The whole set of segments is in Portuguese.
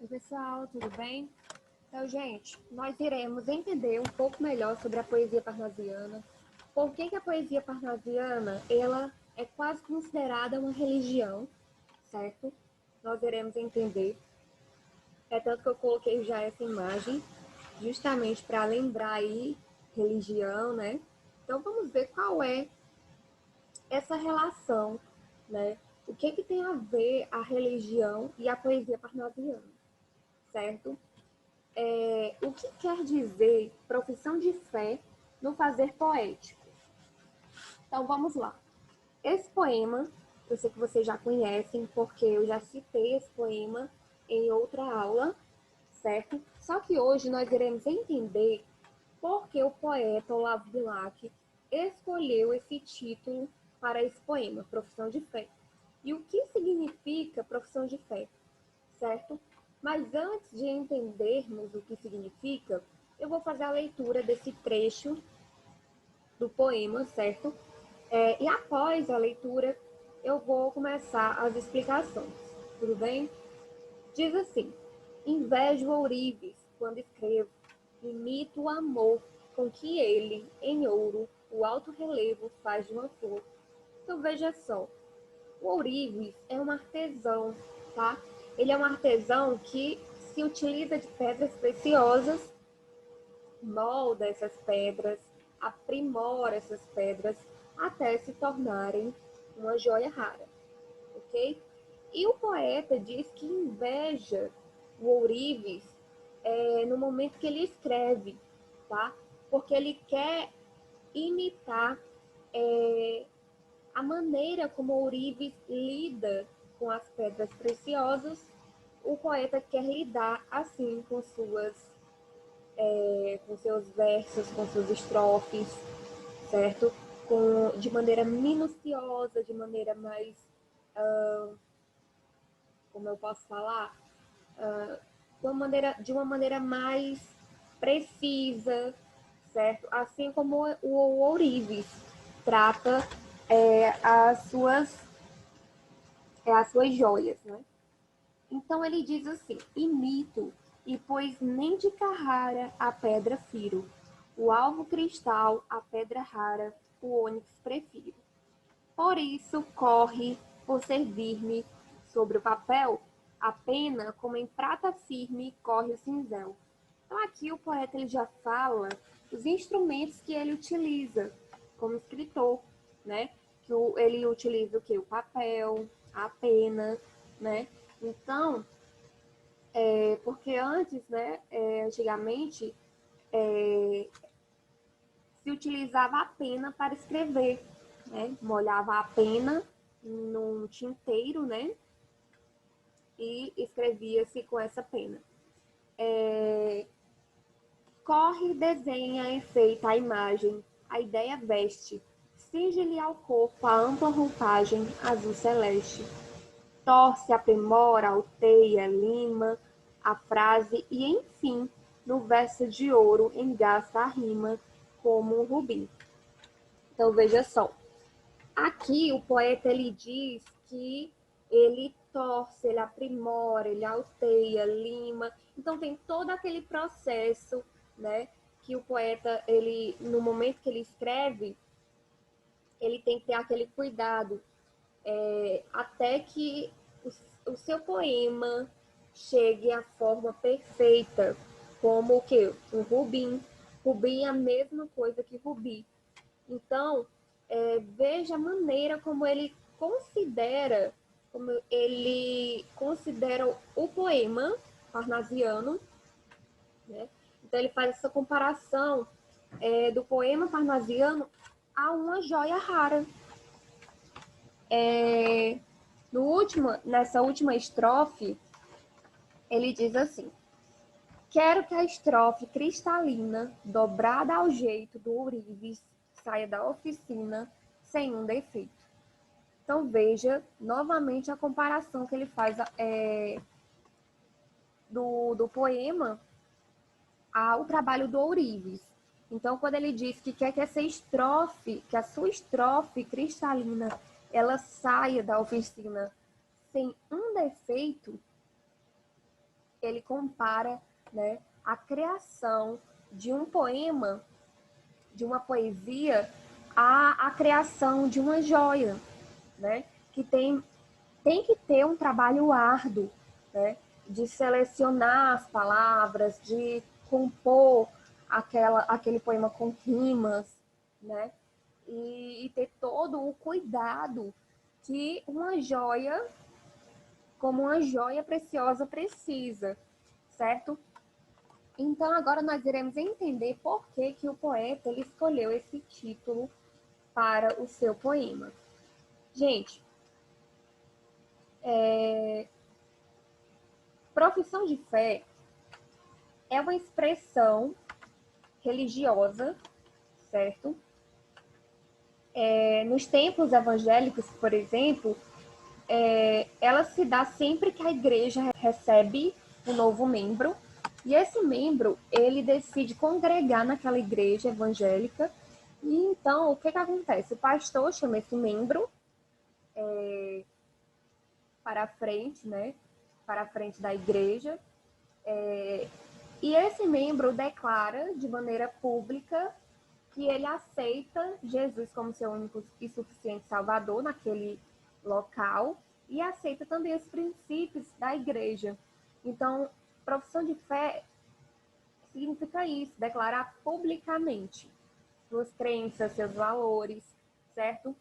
Oi, pessoal, tudo bem? Então, gente, nós iremos entender um pouco melhor sobre a poesia parnasiana. Por que a poesia parnasiana, ela é quase considerada uma religião, certo? Nós iremos entender. É tanto que eu coloquei já essa imagem, justamente para lembrar aí religião, né? Então, vamos ver qual é essa relação, né? O que tem a ver a religião e a poesia parnasiana, certo? O que quer dizer profissão de fé no fazer poético? Então vamos lá. Esse poema, eu sei que vocês já conhecem, porque eu já citei esse poema em outra aula, certo? Só que hoje nós iremos entender por que o poeta Olavo Bilac escolheu esse título para esse poema, Profissão de Fé. E o que significa profissão de fé, certo? Mas antes de entendermos o que significa, eu vou fazer a leitura desse trecho do poema, certo? E após a leitura, eu vou começar as explicações, tudo bem? Diz assim: invejo ourives quando escrevo, imito o amor com que ele, em ouro, o alto relevo faz de uma flor. Então veja só, o ourives é um artesão, tá? Ele é um artesão que se utiliza de pedras preciosas, molda essas pedras, aprimora essas pedras até se tornarem uma joia rara, ok? E o poeta diz que inveja o ourives no momento que ele escreve, tá? Porque ele quer imitar a maneira como o ourives lida com as pedras preciosas. O poeta quer lidar assim com seus versos, com seus estrofes, certo? De maneira minuciosa, de maneira mais, como eu posso falar, de uma maneira mais precisa, certo? Assim como o ourives trata as suas joias, né? Então ele diz assim: imito, e pois nem de Carrara a pedra firo, o alvo cristal, a pedra rara, o ônix prefiro. Por isso corre por servir-me sobre o papel, a pena como em prata firme corre o cinzel. Então aqui o poeta ele já fala os instrumentos que ele utiliza como escritor, né? Ele utiliza o que? O papel, a pena, né? Então, porque antes, né, antigamente, se utilizava a pena para escrever, né? Molhava a pena num tinteiro, né? E escrevia-se com essa pena. Corre, desenha, enfeita a imagem, a ideia veste, cinge-lhe ao corpo a ampla roupagem azul celeste. Torce, aprimora, alteia, lima a frase e, enfim, no verso de ouro engaça a rima como um rubi. Então, veja só. Aqui, o poeta, ele diz que ele torce, ele aprimora, ele alteia, lima. Então, tem todo aquele processo, né, que o poeta, ele, no momento que ele escreve, ele tem que ter aquele cuidado até que o seu poema chegue à forma perfeita, como o que? Um rubim. Rubim é a mesma coisa que rubi. Então, veja a maneira como ele considera o poema parnasiano, né? Então ele faz essa comparação do poema parnasiano a uma joia rara. Nessa última estrofe, ele diz assim: quero que a estrofe cristalina, dobrada ao jeito do ourives, saia da oficina sem um defeito. Então veja novamente a comparação que ele faz do poema ao trabalho do ourives. Então, quando ele diz que quer que essa estrofe, que a sua estrofe cristalina, ela saia da oficina sem um defeito, ele compara, né, a criação de um poema, de uma poesia, à criação de uma joia, né, que tem que ter um trabalho árduo, né, de selecionar as palavras, de compor aquele poema com rimas, né, e ter todo o cuidado que uma joia, como uma joia preciosa, precisa, certo? Então, agora nós iremos entender por que o poeta ele escolheu esse título para o seu poema. Gente, profissão de fé é uma expressão religiosa, certo? Nos templos evangélicos, por exemplo, ela se dá sempre que a igreja recebe um novo membro, e esse membro, ele decide congregar naquela igreja evangélica, e então, o que acontece? O pastor chama esse membro para a frente, né? Para a frente da igreja, e esse membro declara de maneira pública que ele aceita Jesus como seu único e suficiente Salvador naquele local e aceita também os princípios da igreja. Então, profissão de fé significa isso, declarar publicamente suas crenças, seus valores, certo?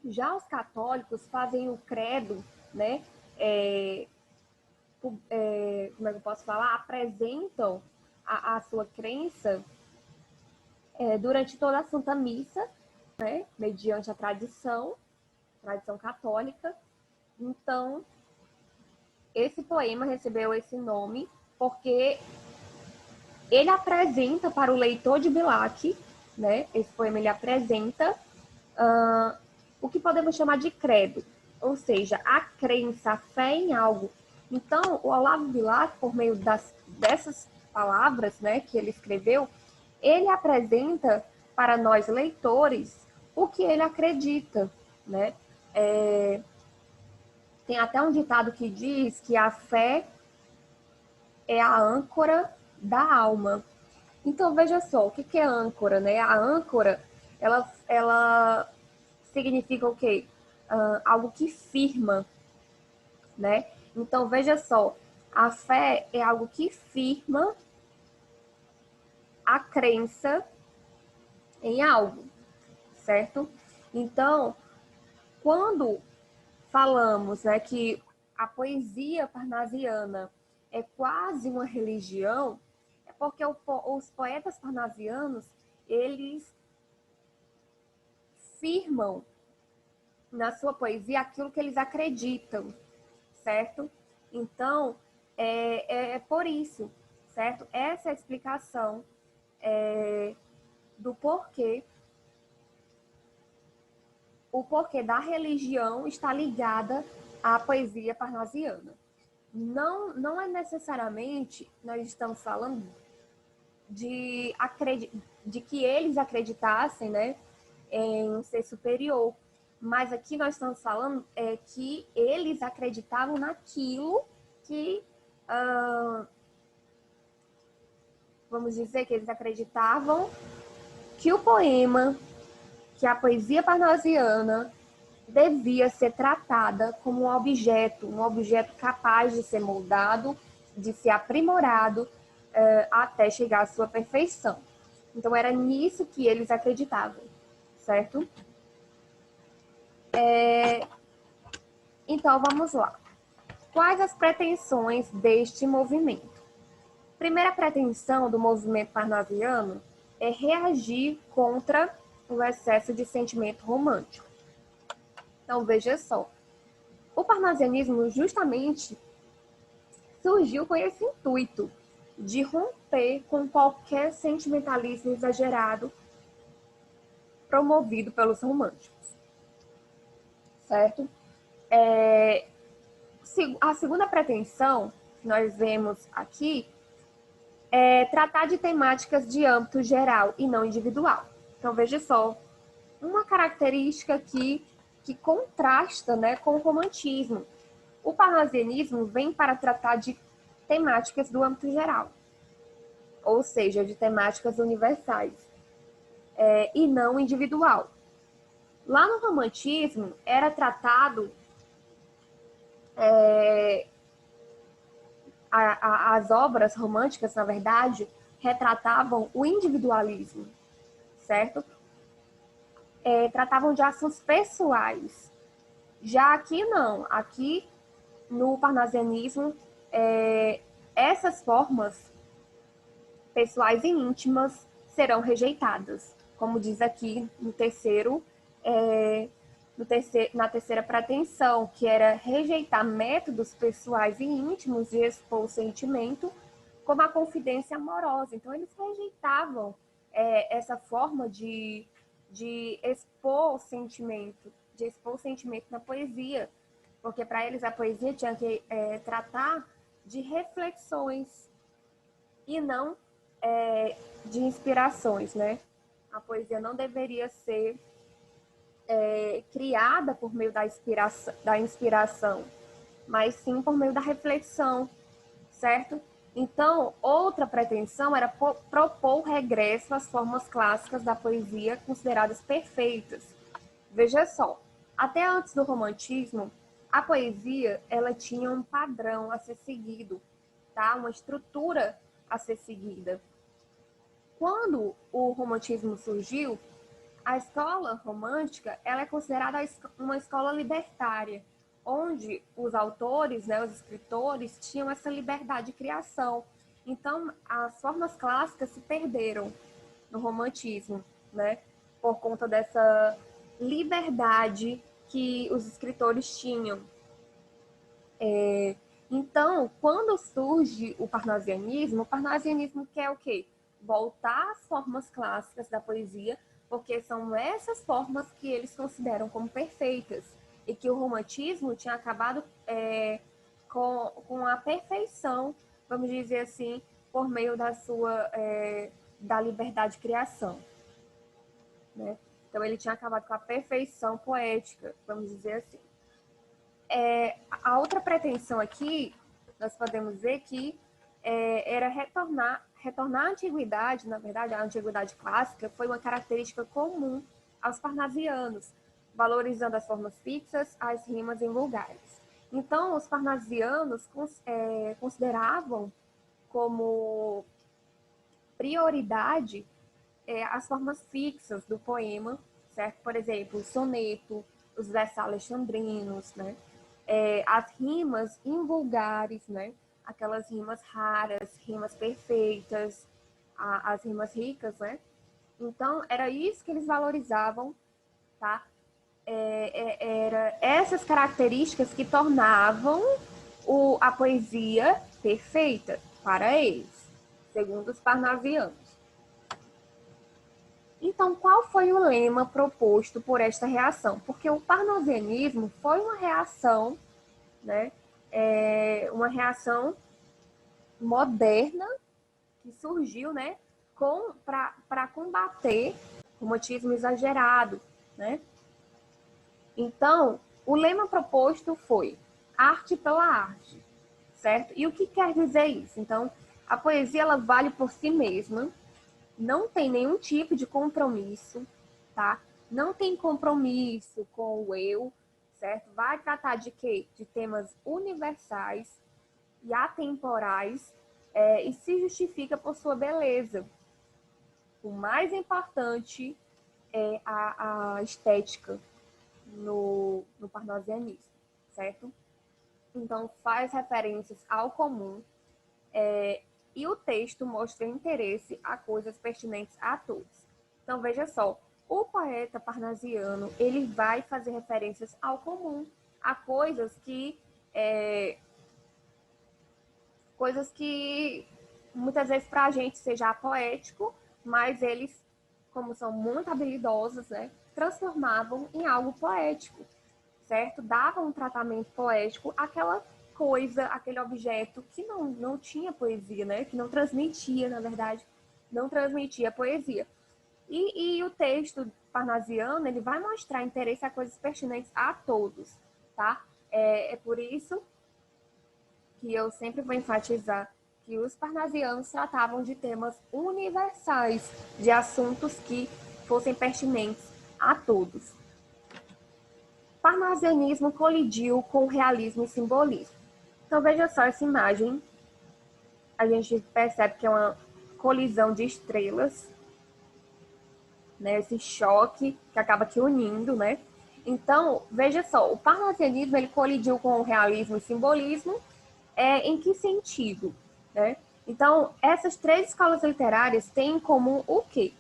Já os católicos fazem o credo, né? Como é que eu posso falar? Apresentam a sua crença durante toda a Santa Missa, né? Mediante a tradição católica. Então, esse poema recebeu esse nome porque ele apresenta para o leitor de Bilac, né? Esse poema ele apresenta o que podemos chamar de credo, ou seja, a crença, a fé em algo. Então, o Olavo Bilac, por meio dessas palavras, né, que ele escreveu, ele apresenta para nós leitores o que ele acredita, né? Tem até um ditado que diz que a fé é a âncora da alma. Então, veja só, o que é âncora, né? A âncora, ela significa o quê? Algo que firma, né? Então, veja só, a fé é algo que firma a crença em algo, certo? Então, quando falamos, né, que a poesia parnasiana é quase uma religião, é porque os poetas parnasianos, eles firmam na sua poesia aquilo que eles acreditam, certo? Então, é por isso, certo? Essa é a explicação do porquê, o porquê da religião está ligada à poesia parnasiana. Não é necessariamente, nós estamos falando de que eles acreditassem, né, em um ser superior, mas aqui nós estamos falando que eles acreditavam naquilo que, vamos dizer que eles acreditavam que o poema, que a poesia parnasiana devia ser tratada como um objeto capaz de ser moldado, de ser aprimorado até chegar à sua perfeição. Então, era nisso que eles acreditavam, certo? Então, vamos lá. Quais as pretensões deste movimento? Primeira pretensão do movimento parnasiano é reagir contra o excesso de sentimento romântico. Então, veja só. O parnasianismo justamente surgiu com esse intuito de romper com qualquer sentimentalismo exagerado promovido pelos românticos, certo? A segunda pretensão que nós vemos aqui é tratar de temáticas de âmbito geral e não individual. Então, veja só, uma característica aqui que contrasta, né, com o romantismo. O parnasianismo vem para tratar de temáticas do âmbito geral, ou seja, de temáticas universais, e não individual. Lá no romantismo, era tratado as obras românticas, na verdade, retratavam o individualismo, certo? Tratavam de assuntos pessoais. Já aqui não. Aqui, no parnasianismo, essas formas pessoais e íntimas serão rejeitadas, como diz aqui no na terceira pretensão, que era rejeitar métodos pessoais e íntimos de expor o sentimento, como a confidência amorosa. Então, eles rejeitavam essa forma de expor o sentimento, na poesia, porque para eles a poesia tinha que tratar de reflexões e não de inspirações, né? A poesia não deveria ser criada por meio da inspiração, mas sim por meio da reflexão, certo? Então, outra pretensão era propor o regresso às formas clássicas da poesia consideradas perfeitas. Veja só, até antes do romantismo, a poesia ela tinha um padrão a ser seguido, tá? Uma estrutura a ser seguida. Quando o romantismo surgiu, a escola romântica ela é considerada uma escola libertária, onde os autores, né, os escritores, tinham essa liberdade de criação. Então, as formas clássicas se perderam no romantismo, né, por conta dessa liberdade que os escritores tinham. Então, quando surge o parnasianismo quer o quê? Voltar às formas clássicas da poesia, porque são essas formas que eles consideram como perfeitas, e que o romantismo tinha acabado com a perfeição, vamos dizer assim, por meio da liberdade de criação, né? Então, ele tinha acabado com a perfeição poética, vamos dizer assim. A outra pretensão aqui, nós podemos dizer que era retornar à antiguidade. Na verdade, a antiguidade clássica foi uma característica comum aos parnasianos, valorizando as formas fixas, as rimas em vulgares. Então, os parnasianos consideravam como prioridade as formas fixas do poema, certo? Por exemplo, o soneto, os versos alexandrinos, né? As rimas invulgares, né? Aquelas rimas raras, rimas perfeitas, as rimas ricas, né? Então, era isso que eles valorizavam, tá? Era essas características que tornavam a poesia perfeita para eles, segundo os parnasianos. Então, qual foi o lema proposto por esta reação? Porque o parnasianismo foi uma reação, né, uma reação moderna que surgiu, né, para combater o romantismo exagerado, né? Então, o lema proposto foi arte pela arte, certo? E o que quer dizer isso? Então, a poesia ela vale por si mesma, não tem nenhum tipo de compromisso, tá? Não tem compromisso com o eu, certo? Vai tratar de quê? De temas universais e atemporais, e se justifica por sua beleza. O mais importante é a estética no parnasianismo, certo? Então, faz referências ao comum, e o texto mostra interesse a coisas pertinentes a todos. Então, veja só, o poeta parnasiano, ele vai fazer referências ao comum, a coisas que muitas vezes para a gente seja poético, mas eles, como são muito habilidosos, né, transformavam em algo poético, certo? Davam um tratamento poético àquela coisa, aquele objeto que não tinha poesia, né? Que não transmitia, na verdade, não transmitia poesia. E o texto parnasiano, ele vai mostrar interesse a coisas pertinentes a todos, tá? É por isso que eu sempre vou enfatizar, que os parnasianos tratavam de temas universais, de assuntos que fossem pertinentes a todos. O parnasianismo colidiu com o realismo e simbolismo. Então veja só essa imagem, a gente percebe que é uma colisão de estrelas, né? Esse choque que acaba aqui unindo, né? Então, veja só, o parnasianismo ele colidiu com o realismo e simbolismo, em que sentido, né? Então, essas três escolas literárias têm em comum o quê?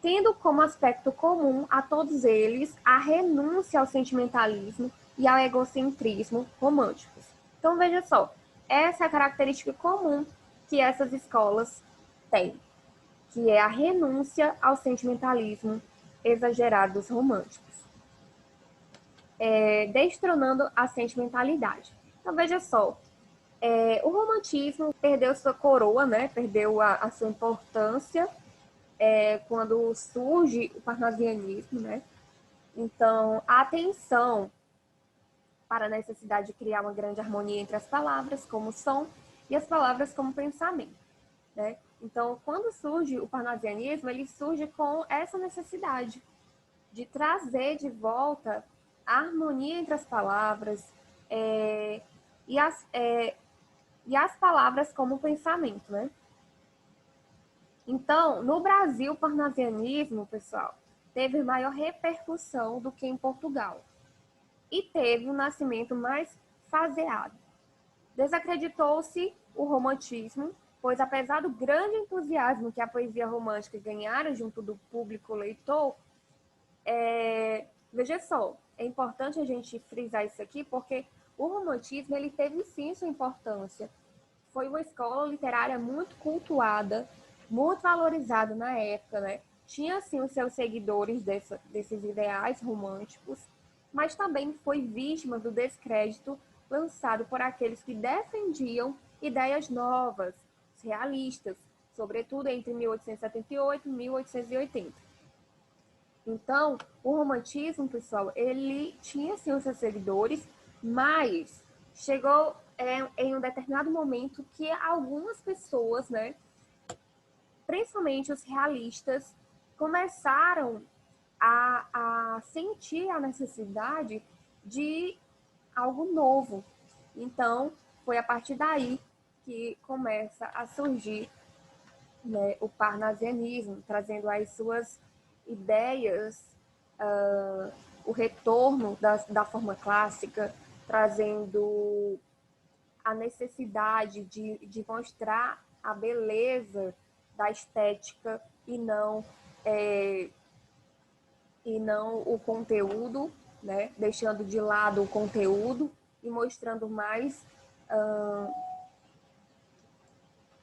Tendo como aspecto comum a todos eles a renúncia ao sentimentalismo e ao egocentrismo românticos. Então, veja só, essa é a característica comum que essas escolas têm, que é a renúncia ao sentimentalismo exagerado dos românticos, destronando a sentimentalidade. Então, veja só, o romantismo perdeu sua coroa, né? Perdeu a sua importância quando surge o parnasianismo, né? Então, a atenção para a necessidade de criar uma grande harmonia entre as palavras como som e as palavras como pensamento, né? Então, quando surge o parnasianismo, ele surge com essa necessidade de trazer de volta a harmonia entre as palavras e as palavras como pensamento, né? Então, no Brasil, o parnasianismo, pessoal, teve maior repercussão do que em Portugal e teve um nascimento mais faseado. Desacreditou-se o romantismo, pois apesar do grande entusiasmo que a poesia romântica ganhara junto do público leitor, veja só, é importante a gente frisar isso aqui, porque o romantismo ele teve sim sua importância. Foi uma escola literária muito cultuada, muito valorizada na época, né? Tinha, sim, os seus seguidores desses ideais românticos, mas também foi vítima do descrédito lançado por aqueles que defendiam ideias novas, realistas, sobretudo entre 1878 e 1880. Então, o romantismo, pessoal, ele tinha, sim, os seus seguidores, mas chegou em um determinado momento que algumas pessoas, né, principalmente os realistas, começaram a sentir a necessidade de algo novo. Então, foi a partir daí que começa a surgir, né, o parnasianismo, trazendo as suas ideias, o retorno da forma clássica, trazendo a necessidade de mostrar a beleza da estética e não o conteúdo, né? Deixando de lado o conteúdo e mostrando mais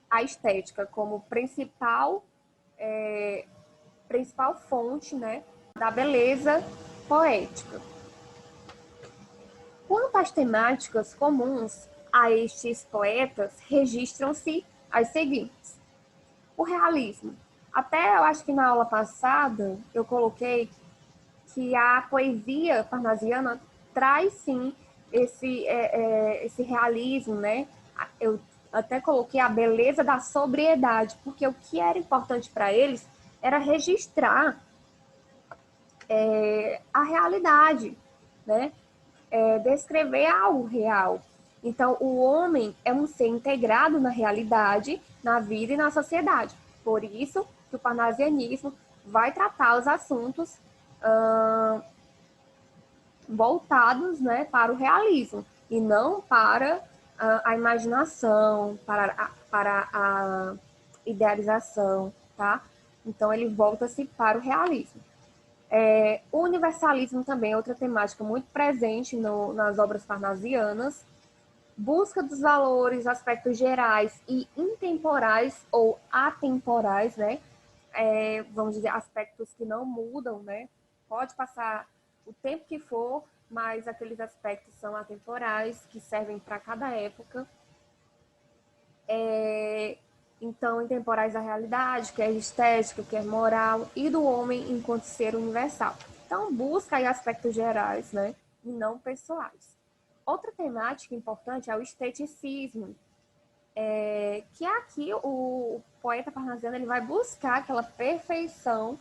a estética como principal fonte, né, da beleza poética. Quanto às temáticas comuns a estes poetas, registram-se as seguintes. O realismo. Até eu acho que na aula passada eu coloquei que a poesia parnasiana traz sim esse realismo, né? Eu até coloquei a beleza da sobriedade, porque o que era importante para eles era registrar a realidade, né? Descrever algo real. Então, o homem é um ser integrado na realidade, na vida e na sociedade. Por isso que o parnasianismo vai tratar os assuntos voltados, né, para o realismo e não para a imaginação, para a idealização, tá? Então, ele volta-se para o realismo. O universalismo também é outra temática muito presente nas obras parnasianas. Busca dos valores, aspectos gerais e intemporais ou atemporais, né? Vamos dizer, aspectos que não mudam, né? Pode passar o tempo que for, mas aqueles aspectos são atemporais, que servem para cada época. Então, intemporais da realidade, que é estética, que é moral, e do homem enquanto ser universal. Então, busca aí aspectos gerais, né? E não pessoais. Outra temática importante é o esteticismo, que aqui o poeta parnasiano ele vai buscar aquela perfeição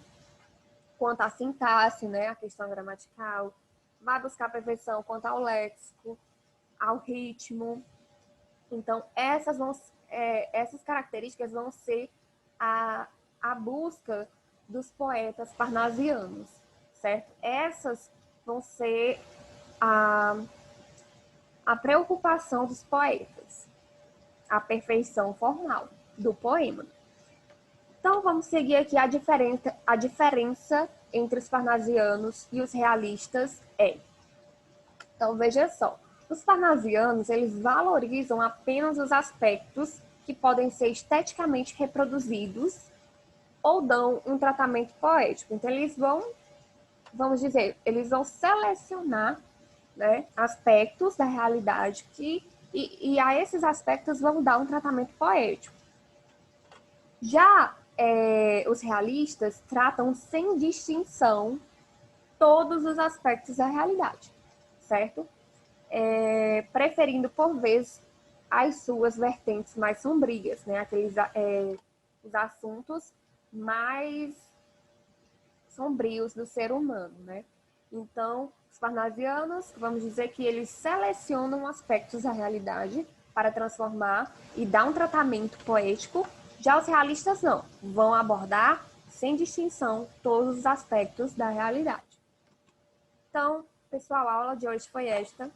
quanto à sintaxe, né, a questão gramatical, vai buscar a perfeição quanto ao léxico, ao ritmo. Então, essas características vão ser a busca dos poetas parnasianos, certo? Essas vão ser a preocupação dos poetas, a perfeição formal do poema. Então, vamos seguir aqui a diferença entre os parnasianos e os realistas é. Então, veja só. Os parnasianos, eles valorizam apenas os aspectos que podem ser esteticamente reproduzidos ou dão um tratamento poético. Então, eles vamos dizer, eles vão selecionar, né, aspectos da realidade e a esses aspectos vão dar um tratamento poético. Já os realistas tratam sem distinção todos os aspectos da realidade, certo? Preferindo, por vezes, as suas vertentes mais sombrias, né? Os assuntos mais sombrios do ser humano, né? Então, os parnasianos, vamos dizer que eles selecionam aspectos da realidade para transformar e dar um tratamento poético. Já os realistas não, vão abordar sem distinção todos os aspectos da realidade. Então, pessoal, a aula de hoje foi esta.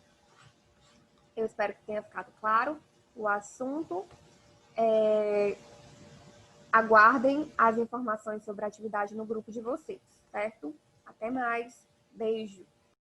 Eu espero que tenha ficado claro o assunto. Aguardem as informações sobre a atividade no grupo de vocês, certo? Até mais. Beijo.